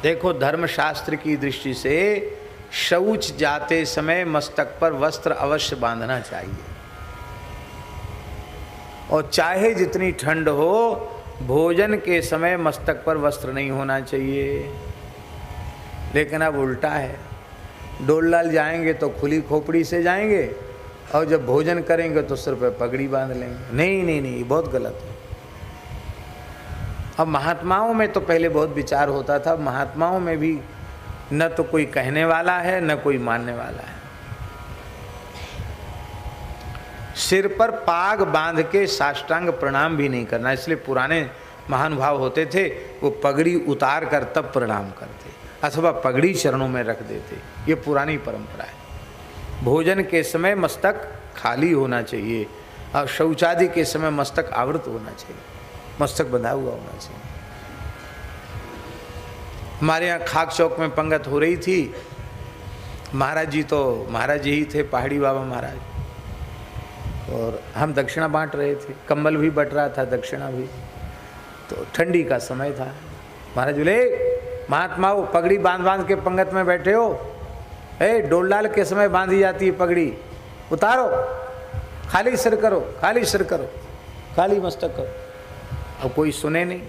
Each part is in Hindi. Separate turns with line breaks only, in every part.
देखो, धर्मशास्त्र की दृष्टि से शौच जाते समय मस्तक पर वस्त्र अवश्य बांधना चाहिए, और चाहे जितनी ठंड हो भोजन के समय मस्तक पर वस्त्र नहीं होना चाहिए। लेकिन अब उल्टा है, डोललाल जाएंगे तो खुली खोपड़ी से जाएंगे, और जब भोजन करेंगे तो सिर पे पगड़ी बांध लेंगे। नहीं नहीं नहीं, बहुत गलत है। अब महात्माओं में तो पहले बहुत विचार होता था, महात्माओं में भी न तो कोई कहने वाला है न कोई मानने वाला है। सिर पर पाग बांध के साष्टांग प्रणाम भी नहीं करना, इसलिए पुराने महानुभाव होते थे वो पगड़ी उतार कर तब प्रणाम करते, अथवा पगड़ी चरणों में रख देते। ये पुरानी परंपरा है। भोजन के समय मस्तक खाली होना चाहिए, और शौचादि के समय मस्तक आवृत होना चाहिए, मस्तक बंधा हुआ होना चाहिए। हमारे यहाँ खाक चौक में पंगत हो रही थी, महाराज जी ही थे, पहाड़ी बाबा महाराज, और हम दक्षिणा बांट रहे थे, कंबल भी बट रहा था, दक्षिणा भी। तो ठंडी का समय था। महाराज बोले, महात्माओं पगड़ी बांध बांध के पंगत में बैठे हो, डोललाल के समय बांधी जाती है पगड़ी, उतारो, खाली सिर करो, खाली सिर करो, खाली मस्तक करो। अब कोई सुने नहीं।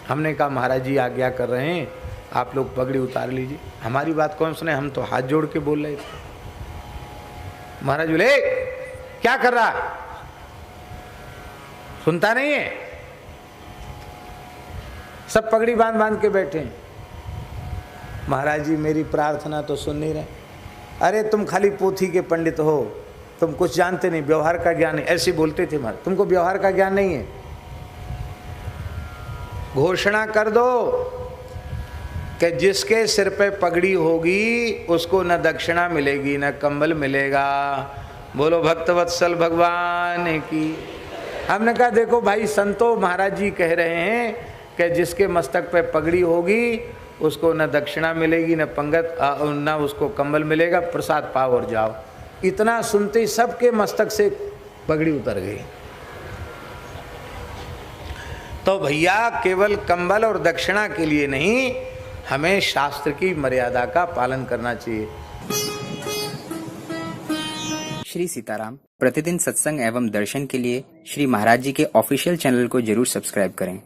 हमने कहा महाराज जी आज्ञा कर रहे हैं, आप लोग पगड़ी उतार लीजिए। हमारी बात कौन सुने, हम तो हाथ जोड़ के बोल रहे थे। महाराज बोले, क्या कर रहा, सुनता नहीं है, सब पगड़ी बांध बांध के बैठे हैं। महाराज जी मेरी प्रार्थना तो सुन नहीं रहे। अरे तुम खाली पोथी के पंडित हो, तुम कुछ जानते नहीं, व्यवहार का ज्ञान नहीं, ऐसे बोलते थे महाराज, तुमको व्यवहार का ज्ञान नहीं है। घोषणा कर दो कि जिसके सिर पे पगड़ी होगी उसको न दक्षिणा मिलेगी न कंबल मिलेगा। बोलो भक्तवत्सल भगवान की। हमने कहा देखो भाई संतो, महाराज जी कह रहे हैं कि जिसके मस्तक पे पगड़ी होगी उसको न दक्षिणा मिलेगी न पंगत न उसको कंबल मिलेगा, प्रसाद पाओ और जाओ। इतना सुनते ही सबके मस्तक से पगड़ी उतर गई। तो भैया केवल कंबल और दक्षिणा के लिए नहीं, हमें शास्त्र की मर्यादा का पालन करना चाहिए।
श्री सीताराम प्रतिदिन सत्संग एवं दर्शन के लिए श्री महाराज जी के ऑफिशियल चैनल को जरूर सब्सक्राइब करें।